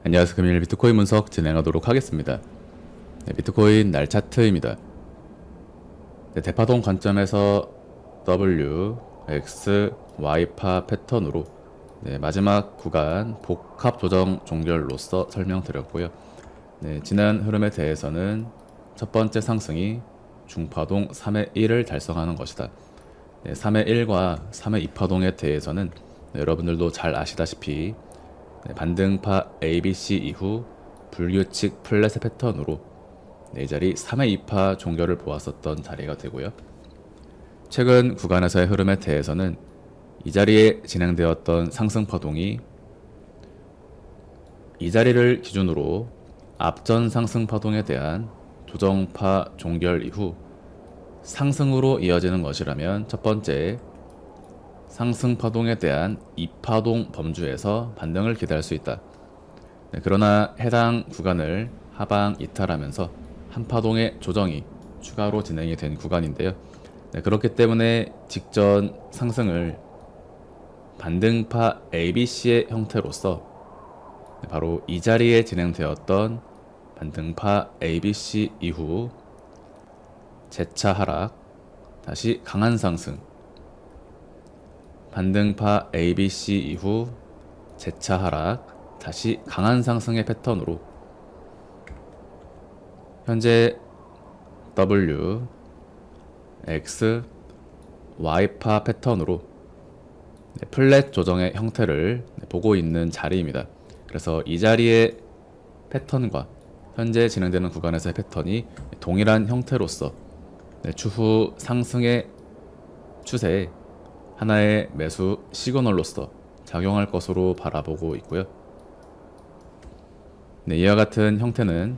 안녕하세요. 금일 비트코인 분석 진행하도록 하겠습니다. 비트코인 날 차트입니다. 대파동 관점에서 W, X, Y파 패턴으로 마지막 구간 복합 조정 종결로서 설명드렸고요. 지난 흐름에 대해서는 첫 번째 상승이 중파동 3의 1을 달성하는 것이다. 3의 1과 3의 2파동에 대해서는 여러분들도 잘 아시다시피 반등파 ABC 이후 불규칙 플랫의 패턴으로 이 자리 3의 2파 종결을 보았었던 자리가 되고요. 최근 구간에서의 흐름에 대해서는 이 자리에 진행되었던 상승 파동이 이 자리를 기준으로 앞전 상승 파동에 대한 조정파 종결 이후 상승으로 이어지는 것이라면 첫 번째 상승 파동에 대한 2파동 범주에서 반등을 기대할 수 있다. 그러나 해당 구간을 하방 이탈하면서 한 파동의 조정이 추가로 진행이 된 구간인데요. 그렇기 때문에 직전 상승을 반등파 ABC의 형태로서 바로 이 자리에 진행되었던 반등파 ABC 이후 재차 하락, 다시 강한 상승, 반등파 ABC 이후 재차 하락, 다시 강한 상승의 패턴으로 현재 W, X, Y파 패턴으로 플랫 조정의 형태를 보고 있는 자리입니다. 그래서 이 자리의 패턴과 현재 진행되는 구간에서의 패턴이 동일한 형태로서 추후 상승의 추세에 하나의 매수 시그널로서 작용할 것으로 바라보고 있고요. 이와 같은 형태는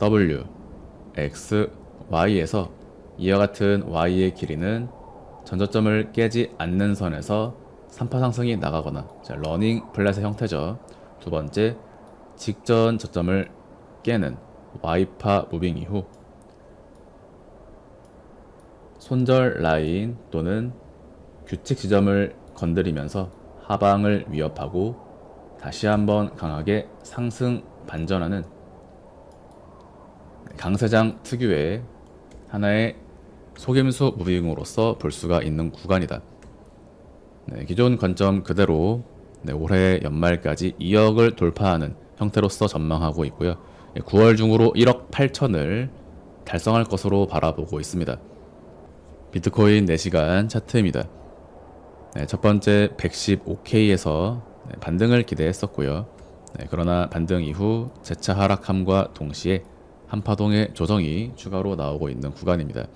W, X, Y에서 이와 같은 Y의 길이는 전저점을 깨지 않는 선에서 3파 상승이 나가거나 러닝 플랫의 형태죠. 두 번째, 직전 저점을 깨는 Y파 무빙 이후 손절 라인 또는 규칙 지점을 건드리면서 하방을 위협하고 다시 한번 강하게 상승 반전하는 강세장 특유의 하나의 속임수 무빙으로서 볼 수가 있는 구간이다. 기존 관점 그대로 올해 연말까지 2억을 돌파하는 형태로서 전망하고 있고요. 9월 중으로 1억 8천을 달성할 것으로 바라보고 있습니다. 비트코인 4시간 차트입니다. 첫 번째 115K에서 반등을 기대했었고요. 그러나 반등 이후 재차 하락함과 동시에 한파동의 조정이 추가로 나오고 있는 구간입니다.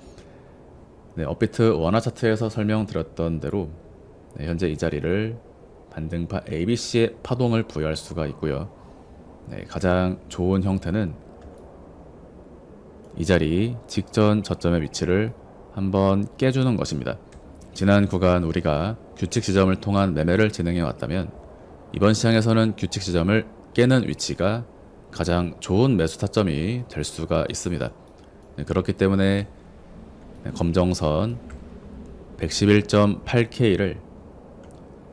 업비트 원화 차트에서 설명드렸던 대로 현재 이 자리를 반등파 ABC의 파동을 부여할 수가 있고요. 가장 좋은 형태는 이 자리 직전 저점의 위치를 한번 깨주는 것입니다. 지난 구간 우리가 규칙 지점을 통한 매매를 진행해 왔다면 이번 시장에서는 규칙 지점을 깨는 위치가 가장 좋은 매수 타점이 될 수가 있습니다. 그렇기 때문에 검정선 111.8K를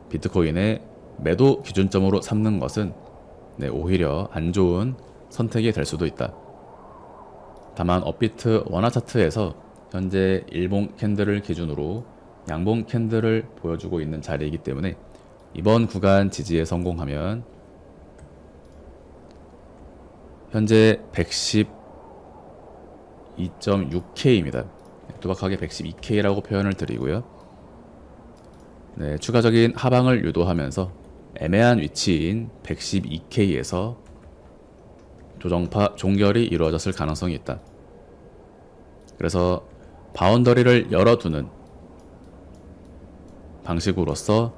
비트코인의 매도 기준점으로 삼는 것은 오히려 안 좋은 선택이 될 수도 있다. 다만 업비트 원화 차트에서 현재 일봉 캔들을 기준으로 양봉 캔들을 보여주고 있는 자리이기 때문에 이번 구간 지지에 성공하면 현재 112.6K입니다. 또박하게 112K라고 표현을 드리고요. 추가적인 하방을 유도하면서 애매한 위치인 112K에서 조정파 종결이 이루어졌을 가능성이 있다. 그래서 바운더리를 열어두는 방식으로서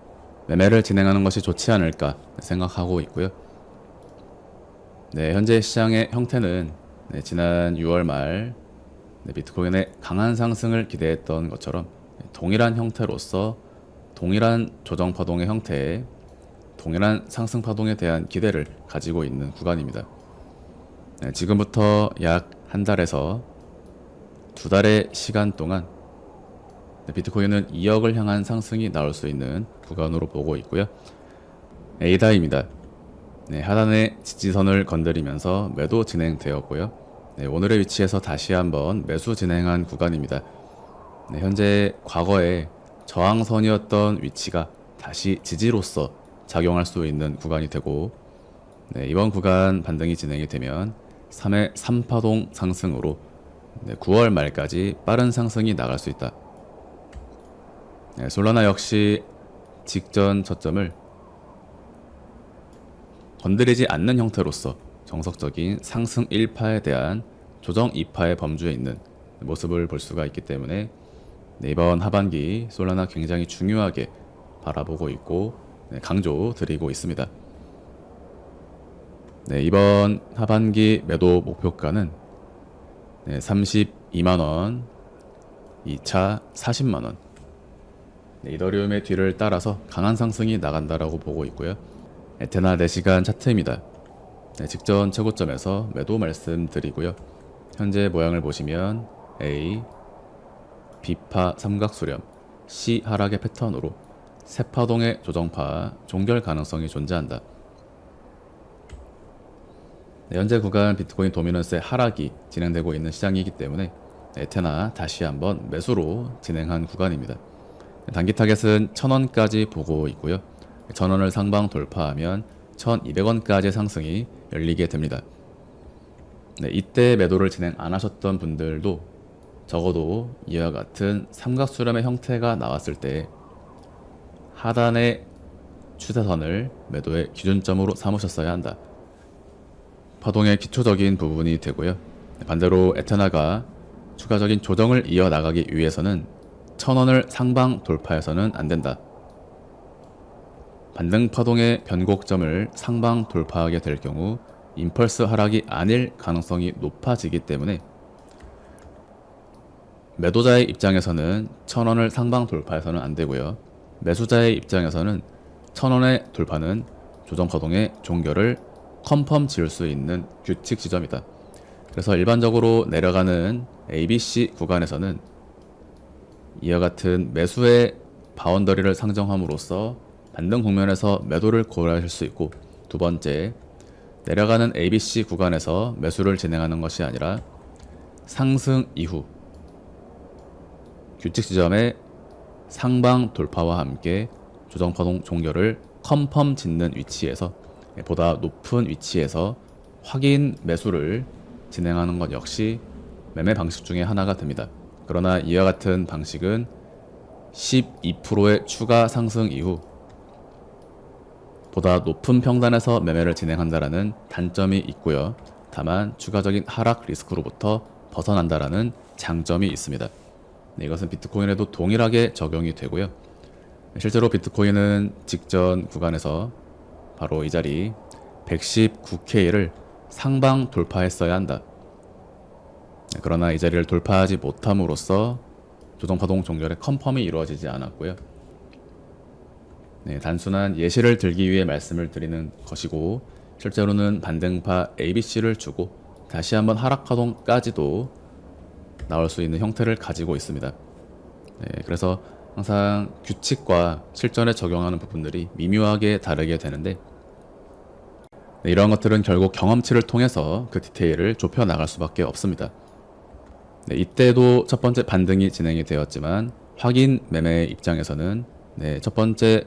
매매를 진행하는 것이 좋지 않을까 생각하고 있고요. 현재 시장의 형태는 지난 6월 말 비트코인의 강한 상승을 기대했던 것처럼 동일한 형태로서 동일한 조정 파동의 형태에 동일한 상승 파동에 대한 기대를 가지고 있는 구간입니다. 지금부터 약 한 달에서 2달의 시간 동안 비트코인은 2억을 향한 상승이 나올 수 있는 구간으로 보고 있고요. ADA입니다. 네, 하단의 지지선을 건드리면서 매도 진행되었고요. 네, 오늘의 위치에서 다시 한번 매수 진행한 구간입니다. 네, 현재 과거에 저항선이었던 위치가 다시 지지로서 작용할 수 있는 구간이 되고, 네, 이번 구간 반등이 진행이 되면 3의 3파동 상승으로 9월 말까지 빠른 상승이 나갈 수 있다. 네, 솔라나 역시 직전 저점을 건드리지 않는 형태로서 정석적인 상승 1파에 대한 조정 2파의 범주에 있는 모습을 볼 수가 있기 때문에 이번 하반기 솔라나 굉장히 중요하게 바라보고 있고 강조 드리고 있습니다. 네, 이번 하반기 매도 목표가는 32만원, 2차 40만원. 이더리움의 뒤를 따라서 강한 상승이 나간다라고 보고 있고요. 에테나 4시간 차트입니다. 직전 최고점에서 매도 말씀드리고요. 현재 모양을 보시면 A, B파 삼각수렴, C 하락의 패턴으로 세파동의 조정파 종결 가능성이 존재한다. 현재 구간 비트코인 도미넌스의 하락이 진행되고 있는 시장이기 때문에 에테나 다시 한번 매수로 진행한 구간입니다. 단기 타겟은 1000원까지 보고 있고요. 1000원을 상방 돌파하면 1200원까지 상승이 열리게 됩니다. 이때 매도를 진행 안 하셨던 분들도 적어도 이와 같은 삼각수렴의 형태가 나왔을 때 하단의 추세선을 매도의 기준점으로 삼으셨어야 한다. 파동의 기초적인 부분이 되고요. 반대로 에테나가 추가적인 조정을 이어나가기 위해서는 1000원을 상방 돌파해서는 안 된다. 반등 파동의 변곡점을 상방 돌파하게 될 경우 임펄스 하락이 아닐 가능성이 높아지기 때문에 매도자의 입장에서는 1000원을 상방 돌파해서는 안 되고요. 매수자의 입장에서는 1000원의 돌파는 조정 파동의 종결을 컨펌 지을 수 있는 규칙 지점이다. 그래서 일반적으로 내려가는 ABC 구간에서는 이와 같은 매수의 바운더리를 상정함으로써 반등 국면에서 매도를 고려하실 수 있고, 두 번째, 내려가는 ABC 구간에서 매수를 진행하는 것이 아니라 상승 이후 규칙 지점의 상방 돌파와 함께 조정파동 종결을 컨펌 짓는 위치에서 보다 높은 위치에서 확인 매수를 진행하는 것 역시 매매 방식 중에 하나가 됩니다. 그러나 이와 같은 방식은 12%의 추가 상승 이후 보다 높은 평단에서 매매를 진행한다라는 단점이 있고요. 다만 추가적인 하락 리스크로부터 벗어난다라는 장점이 있습니다. 이것은 비트코인에도 동일하게 적용이 되고요. 실제로 비트코인은 직전 구간에서 바로 이 자리 119K를 상방 돌파했어야 한다. 그러나 이 자리를 돌파하지 못함으로써 조정파동 종결의 컨펌이 이루어지지 않았고요. 단순한 예시를 들기 위해 말씀을 드리는 것이고, 실제로는 반등파 ABC를 주고 다시 한번 하락파동까지도 나올 수 있는 형태를 가지고 있습니다. 그래서 항상 규칙과 실전에 적용하는 부분들이 미묘하게 다르게 되는데, 이러한 것들은 결국 경험치를 통해서 그 디테일을 좁혀 나갈 수밖에 없습니다. 이때도 첫 번째 반등이 진행이 되었지만 확인 매매의 입장에서는 첫 번째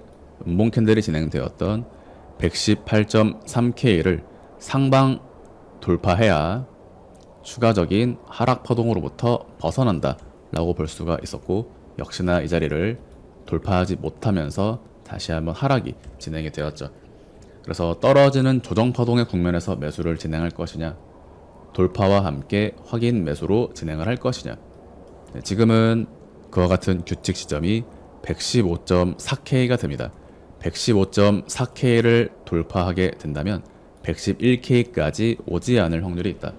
음봉 캔들이 진행되었던 118.3K를 상방 돌파해야 추가적인 하락 파동으로부터 벗어난다 라고 볼 수가 있었고, 역시나 이 자리를 돌파하지 못하면서 다시 한번 하락이 진행이 되었죠. 그래서 떨어지는 조정 파동의 국면에서 매수를 진행할 것이냐, 돌파와 함께 확인 매수로 진행을 할 것이냐. 지금은 그와 같은 규칙 시점이 115.4K가 됩니다. 115.4K를 돌파하게 된다면 111K까지 오지 않을 확률이 있다.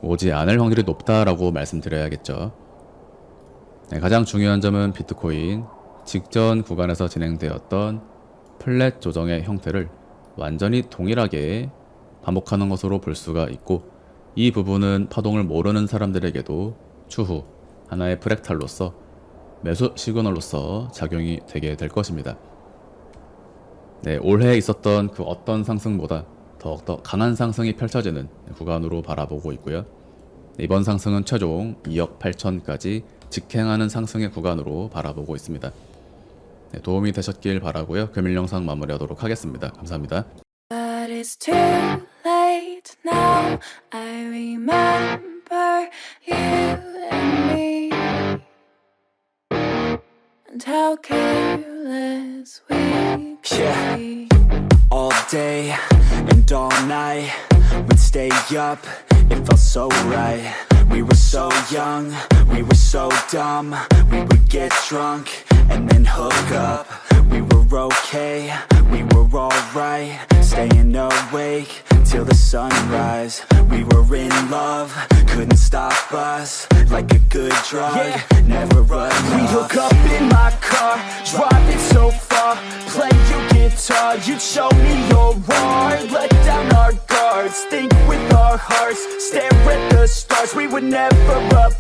오지 않을 확률이 높다라고 말씀드려야겠죠. 가장 중요한 점은 비트코인 직전 구간에서 진행되었던 플랫 조정의 형태를 완전히 동일하게 반복하는 것으로 볼 수가 있고, 이 부분은 파동을 모르는 사람들에게도 추후 하나의 프랙탈로서 매수 시그널로서 작용이 되게 될 것입니다. 네, 올해 있었던 그 어떤 상승보다 더욱더 강한 상승이 펼쳐지는 구간으로 바라보고 있고요. 이번 상승은 최종 2억 8천까지 직행하는 상승의 구간으로 바라보고 있습니다. 네, 도움이 되셨길 바라고요. 금일 영상 마무리하도록 하겠습니다. 감사합니다. But it's too late now. I remember you and me, and how careless we could be. All day and all night, we'd stay up, it felt so right. We were so young, we were so dumb. We would get drunk and then hook up. We were okay, we were alright. Staying awake till the sunrise. We were in love, couldn't stop us. Like a good drug, never enough. We'd hook up in my car, driving so far. Play your guitar, you'd show me your art. Let down our guards, think with our hearts. Stare at the stars, we were never apart.